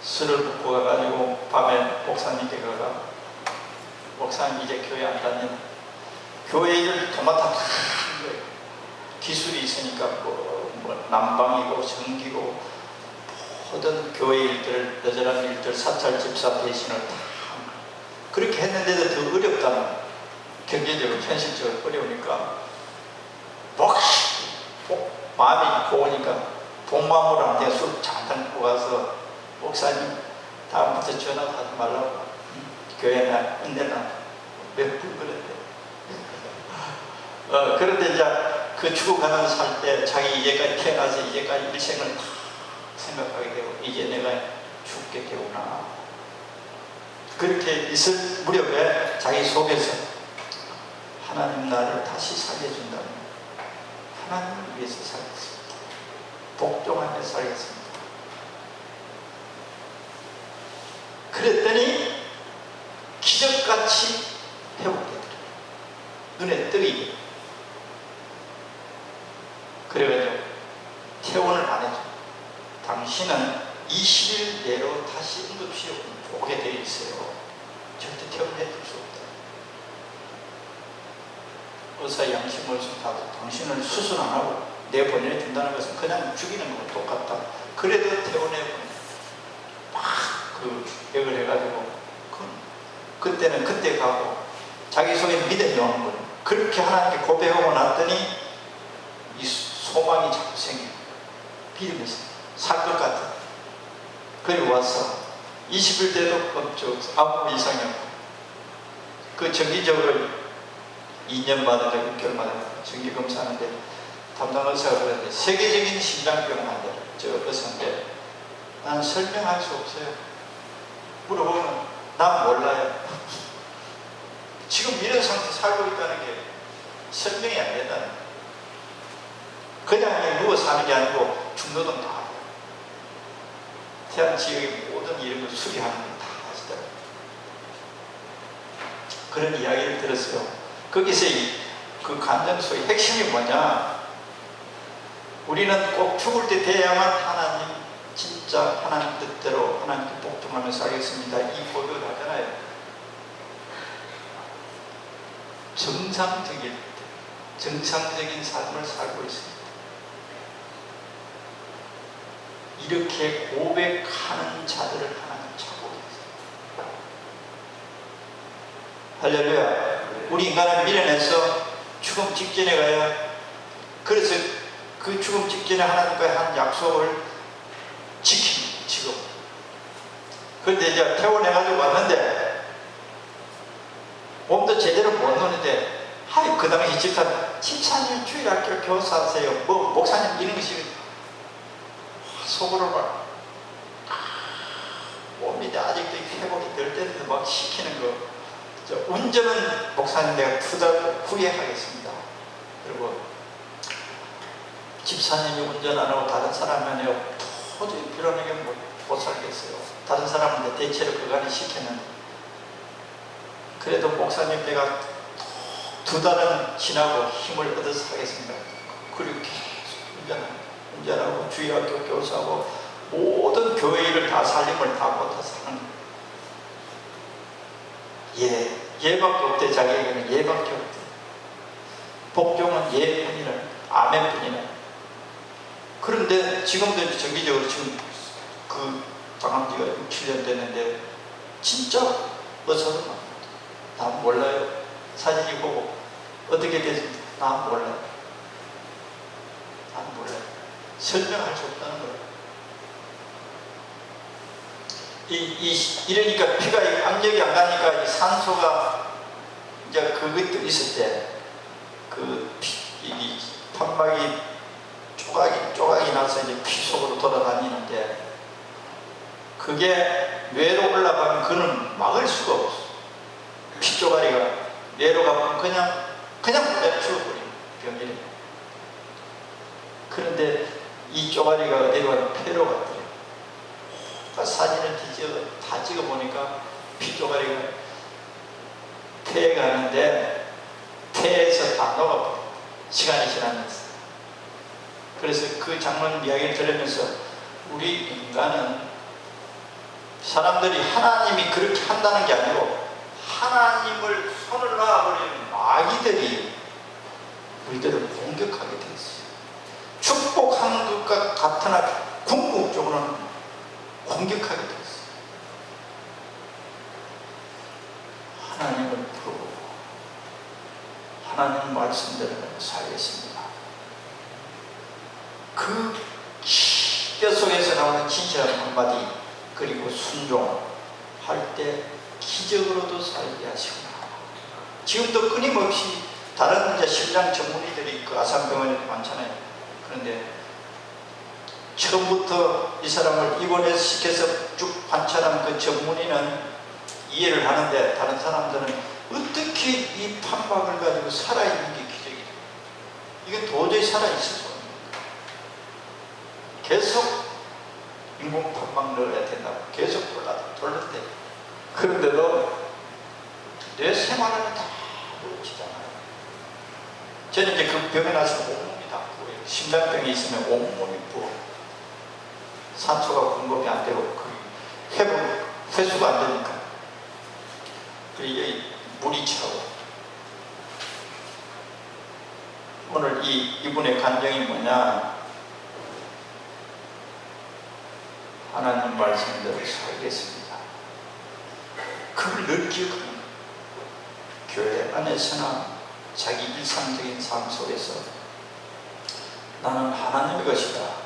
술을 붓고 가가지고 밤에 목사님께 가가 목사님 이제 교회 안 다니는 교회 일을 도맡아 다 하는 거예요. 기술이 있으니까 뭐 난방이고 전기고 모든 교회 일들, 여전한 일들, 사찰 집사 대신을 다 하는 거예요. 그렇게 했는데도 더 어렵다는, 경제적으로 현실적으로 어려우니까 마음이 고우니까 복마음으로 안 돼. 술 잠깐 먹고 가서 목사님 다음부터 전화하지 말라고 교회나 은혜나 몇 분 그랬대. 그런데 이제 그 죽어가는 살 때 자기 이제까지 태어나서 이제까지 일생을 다 생각하게 되고 이제 내가 죽게 되구나. 그렇게 있을 무렵에 자기 속에서 하나님 나를 다시 살려준다면 하나님을 위해서 살겠습니다. 복종하며 살겠습니다. 그랬더니 기적같이 회복되더라. 눈에 뜨이게. 그래가지고 퇴원을 안 해줘. 당신은 20일 내로 다시 응급실에 오게 되어 있어요. 절대 퇴원해 줄 수 없다. 의사 양심을 다도 당신을 수술 안 하고 내보내야 된다는 것은 그냥 죽이는 거랑 똑같다. 그래도 퇴원해보내. 막 그 액을 해가지고 그때는 그때 가고 자기 속에 믿음이 오는 거예요. 그렇게 하나님께 고백하고 났더니 이 소망이 자꾸 생겨요. 믿음이 살 것 같아. 그리고 와서 20일 때도 아무 이상이 없고 그 정기적으로 2년마다 6개월마다 정기검사하는데 담당 의사가 그러는데 세계적인 심장병 환자를 저 의사인데 난 설명할 수 없어요. 물어보면 난 몰라요. 지금 이런 상태 살고 있다는 게 설명이 안 된다는 거예요. 그냥 누워 사는 게 아니고 중노동 다 하고 태안 지역의 모든 이런 걸 수리하는 걸 다 하시더라고요. 그런 이야기를 들었어요. 거기서 그 간증서의 핵심이 뭐냐? 우리는 꼭 죽을 때 돼야만 하나님 진짜 하나님 뜻대로 하나님께 복종하며 살겠습니다. 이 고백을 하잖아요. 정상적일 때 정상적인 삶을 살고 있습니다. 이렇게 고백하는 자들을 하나님 찾고 계세요. 할렐루야. 우리 인간을 밀어내서 죽음 직전에 가야, 그래서 그 죽음 직전에 하나님과의 한 약속을 지킵니다. 지금. 그런데 이제 퇴원해가지고 왔는데 몸도 제대로 못 노는데 그 당시 집사님 주일학교 교사하세요. 목사님 이런 것이 속으로 막 몸이 아직도 회복이 될 때도 막 시키는 거. 운전은 목사님 내가 후회하겠습니다. 그리고 집사님이 운전 안 하고 다른 사람은 도저히 빌어내게 못 살겠어요. 다른 사람은 대체로 그간에 시켰는데, 그래도 목사님 내가 2달은 지나고 힘을 얻어서 하겠습니다. 그리고 계속 운전하고 주일학교 교사하고 모든 교회 일을 다 살림을 다 못해서 하는 거예요. 예밖에 없대. 자기에게는 예밖에 없대. 복종은 예뿐이라, 아멘뿐이라. 그런데 지금도 정기적으로 지금 그 당한 지가 6, 7년 됐는데 진짜 어서는 난 몰라요. 사진이 보고 어떻게 됐는지 난 몰라요. 난 몰라요. 설명할 수 없다는 거예요. 이러니까 피가 압력이 안 가니까 이 산소가 이제 그것도 있을 때 이 판막이 조각이 나서 이제 피 속으로 돌아다니는데, 그게 뇌로 올라가면 그는 막을 수가 없어. 피 조가리가 뇌로 가면 그냥 물에 죽어버리는 병이래요. 그런데 이 조가리가 어디로 가면 폐로 갔더래요. 사진을 다 찍어보니까 피 조가리가 폐에 가는데 폐에서 다 녹아버려요. 시간이 지나면서. 그래서 그 장로님 이야기를 들으면서 우리 인간은, 사람들이 하나님이 그렇게 한다는 게 아니고 하나님을 손을 놔버리는 마귀들이 우리들을 공격하게 돼 있어요. 축복하는 것과 같으나 궁극적으로는 공격하게 돼 있어요. 하나님을 부르고 하나님 말씀대로 살겠습니다. 그 뼈 속에서 나오는 진실한 한마디, 그리고 순종할 때 기적으로도 살게 하시구나. 지금도 끊임없이 다른 이제 심장 전문의들이 그 아산병원에 많잖아요. 그런데 처음부터 이 사람을 입원해서 시켜서 쭉 관찰한 그 전문의는 이해를 하는데, 다른 사람들은 어떻게 이 판막을 가지고 살아있는 게 기적이죠. 이게 도저히 살아있을 수 없는 거예요. 계속 인공 판막 넣어야 된다고 계속 돌렸대. 그런데도 내 생활은 다 그렇지잖아요. 저는 이제 그 병에 나서 온몸이 다 부어요. 심장병이 있으면 온몸이 부어. 산소가 공급이 안 되고 회수가 안 되니까. 그리고 물이 차고. 오늘 이분의 간증이 뭐냐? 하나님 말씀대로 살겠습니다. 그걸 늘 기억하는 거예요. 교회 안에서나 자기 일상적인 삶 속에서 나는 하나님의 것이다.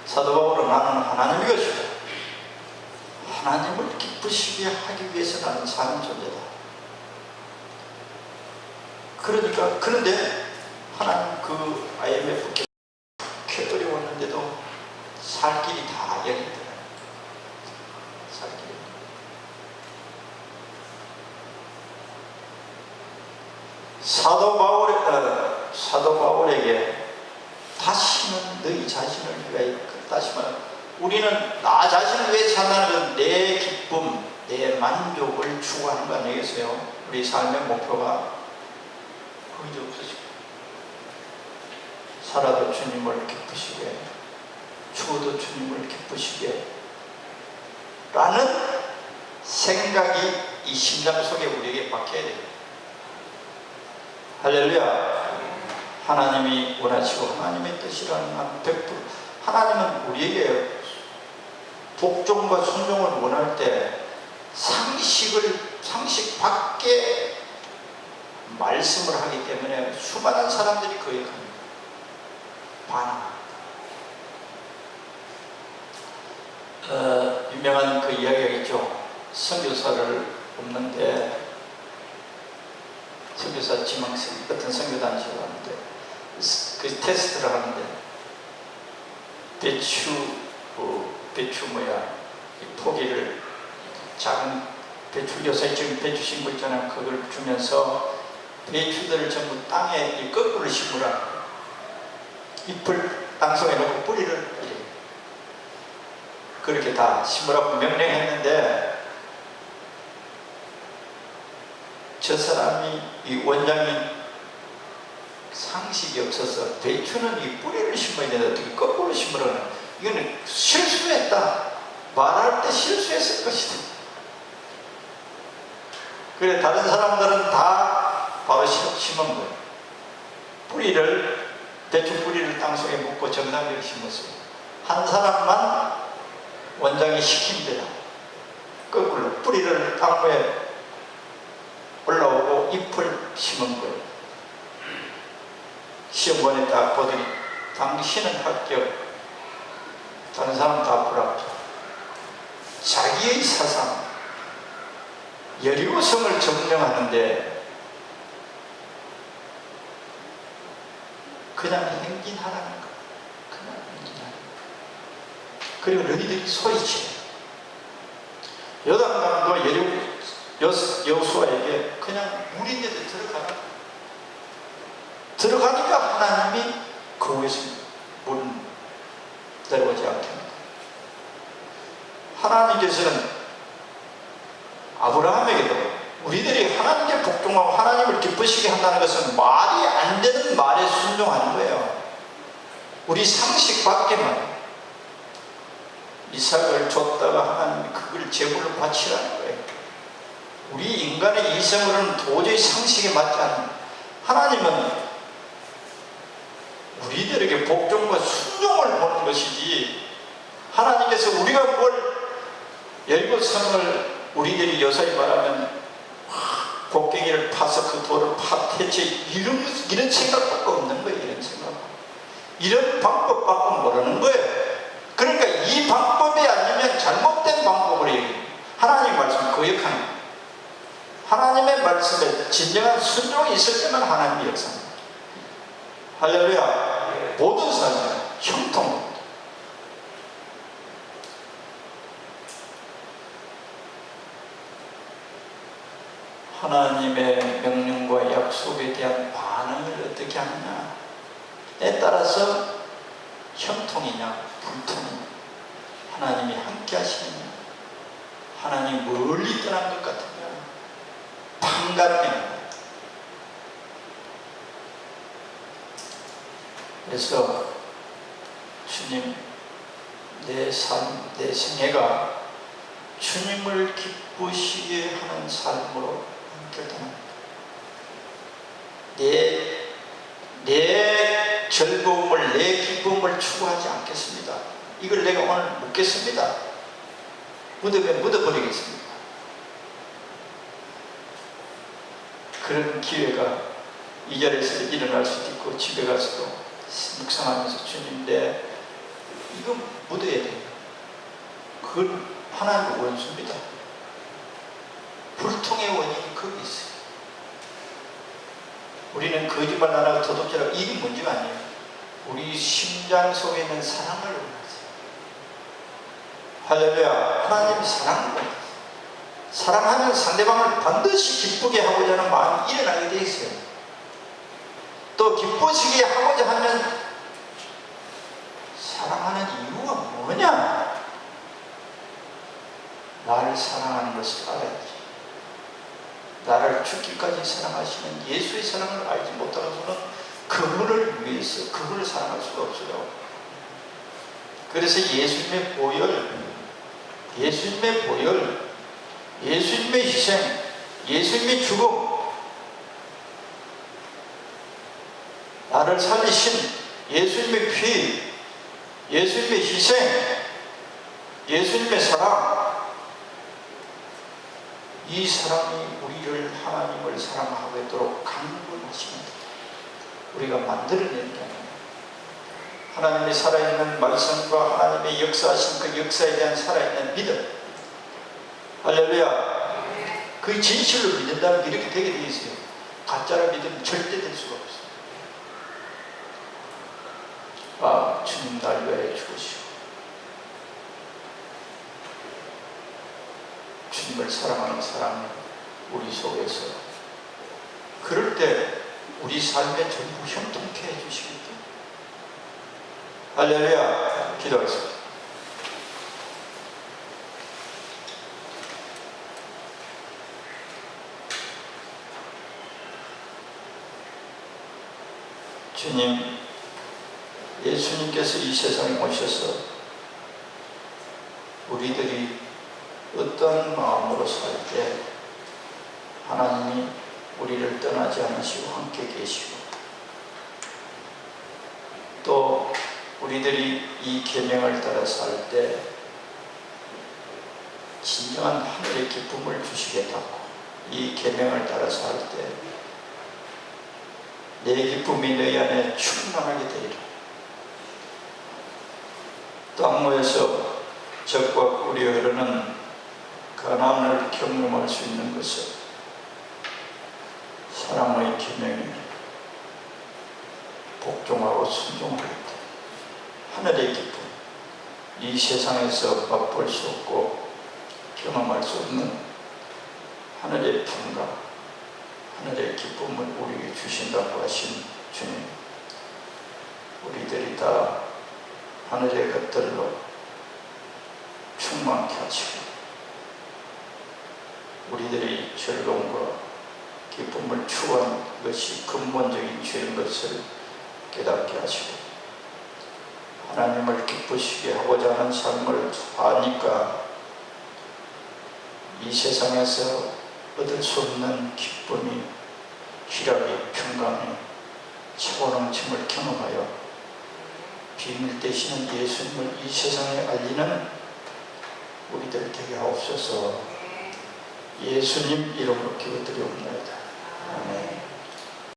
사도 바울은 나는 하나님의 것이다. 하나님을 기쁘시게 하기 위해서 나는 사는 존재다. 그런데 하나님 그 IMF 그렇게 어려웠는데도 살 길이 다 열리더라고요. 살 길이. 사도 바울에게 다시는 너희 자신을 위하여, 다시 말하면 우리는 나 자신을 위해 산다는 건 내 기쁨, 내 만족을 추구하는 거 아니겠어요? 우리 삶의 목표가 거의 없으시고, 살아도 주님을 기쁘시게, 죽어도 주님을 기쁘시게 라는 생각이 이 심장 속에 우리에게 박혀야 돼요. 할렐루야. 하나님이 원하시고 하나님의 뜻이라는 한 100%, 하나님은 우리에게 복종과 순종을 원할 때 상식 밖에 말씀을 하기 때문에 수많은 사람들이 거역합니다. 반항합니다. 유명한 그 이야기가 있죠. 선교사를 뽑는데, 선교사 지망생 같은 선교단체가 하는데 그 테스트를 하는데 배추 이 포기를, 작은 배추, 요새적인 배추 심고 있잖아요. 그걸 주면서 배추들을 전부 땅에 거꾸로 심으라. 잎을 땅속에 넣고 뿌리를 그렇게 다 심으라고 명령했는데, 저 사람이, 이 원장이 상식이 없어서 배추는 이 뿌리를 심어야 되는데 어떻게 거꾸로 심으라는, 이거는 실수했다. 말할 때 실수했을 것이다. 그래, 다른 사람들은 다 바로 심은 거예요. 배추 뿌리를 땅속에 묻고 정상적으로 심었어요. 한 사람만 원장이 시킨 대로 거꾸로 뿌리를 땅에 올라오고 잎을 심은 거예요. 시험관에 딱 보더니 당신은 합격, 다른 사람 다 불합격. 자기의 사상, 여리고성을 점령하는데 그냥 행진하라는 거예요. 그냥 행진하라는 거예요. 그리고 너희들이 소리치래. 요단강도 여호수아에게 그냥 물인데도 들어가니까 하나님이 그 위에서 물 내려오지 않게 합니다. 하나님께서는 아브라함에게도 우리들이 하나님께 복종하고 하나님을 기쁘시게 한다는 것은 말이 안 되는 말에 순종하는 거예요. 우리 상식 밖에만. 이삭을 줬다가 하나님이 그걸 제물로 바치라는 거예요. 우리 인간의 이성으로는 도저히 상식에 맞지 않는, 하나님은 우리들에게 복종과 순종을 보는 것이지, 하나님께서 우리가 여리고성을 우리들이 요사이 말하면 곡괭이를 파서 그 돌을 대체 이런 생각밖에 없는 거예요. 이런 생각, 이런 방법밖에 모르는 거예요. 그러니까 이 방법이 아니면 잘못된 방법으로 얘기해요. 하나님 말씀 거역하는 거예요. 하나님의 말씀에 진정한 순종이 있을 때만 하나님이 역사합니다. 할렐루야. 모든 삶에 형통. 하나님의 명령과 약속에 대한 반응을 어떻게 하느냐에 따라서 형통이냐 불통이냐, 하나님이 함께 하시느냐, 하나님 멀리 떠난 것 같으냐, 판가름이냐. 그래서 주님, 내 삶, 내 생애가 주님을 기쁘시게 하는 삶으로 결단합니다. 내 즐거움을, 내 기쁨을 추구하지 않겠습니다. 이걸 내가 오늘 묻겠습니다. 묻어버리겠습니다. 그런 기회가 이 자리에서 일어날 수도 있고, 집에 가서도 묵상하면서 주님, 이거 묻어야 돼요. 그건 하나님의 원수입니다. 불통의 원인이 거기 있어요. 우리는 거짓말 안 하고 도둑질하고, 이게 문제가 아니에요. 우리 심장 속에 있는 사랑을 원하세요. 할렐루야. 하나님이 사랑을 원하세요. 사랑하면 상대방을 반드시 기쁘게 하고자 하는 마음이 일어나게 되어 있어요. 또 기쁘시게 하고자 하면 사랑하는 이유가 뭐냐? 나를 사랑하는 것을 알아야지. 나를 죽기까지 사랑하시는 예수의 사랑을 알지 못하고서는 그분을 위해서 그분을 사랑할 수가 없어요. 그래서 예수님의 보혈, 예수님의 희생, 예수님의 죽음, 나를 살리신 예수님의 피, 예수님의 희생, 예수님의 사랑, 이 사랑이 우리를 하나님을 사랑하도록 강구하십니다. 우리가 만들어내는 게 아니에요. 하나님의 살아있는 말씀과 하나님의 역사하신 그 역사에 대한 살아있는 믿음, 할렐루야. 그 진실로 믿는다면 이렇게 되게 되어 있어요. 가짜로 믿으면 절대 될 수가 없어요. 아, 주님 날 위하여 죽으시오. 주님을 사랑하는 사람이 우리 속에서, 그럴 때 우리 삶에 전부 형통케 해주시겠죠. 할렐루야. 기도하겠습니다. 주님, 예수님께서 이 세상에 오셔서 우리들이 어떤 마음으로 살 때 하나님이 우리를 떠나지 않으시고 함께 계시고, 또 우리들이 이 계명을 따라 살 때 진정한 하늘의 기쁨을 주시겠다고, 이 계명을 따라 살 때 내 기쁨이 너희 안에 충만하게 되리라. 땅모에서 적과 꿀이 흐르는 가나안을 경험할 수 있는 것은 사랑의 계명이 복종하고 순종할 때 하늘의 기쁨, 이 세상에서 맛볼 수 없고 경험할 수 없는 하늘의 평강, 하늘의 기쁨을 우리에게 주신다고 하신 주님, 우리들이 다 하늘의 것들로 충만케 하시고, 우리들이 즐거움과 기쁨을 추구하는 것이 근본적인 죄인 것을 깨닫게 하시고, 하나님을 기쁘시게 하고자 하는 삶을 사니까 이 세상에서 얻을 수 없는 기쁨이, 희락이, 평강이, 차고넘침을 경험하여 비밀 되시는 예수님을 이 세상에 알리는 우리들 되게 하옵소서. 예수님 이름으로 기도드리옵나이다. 아멘.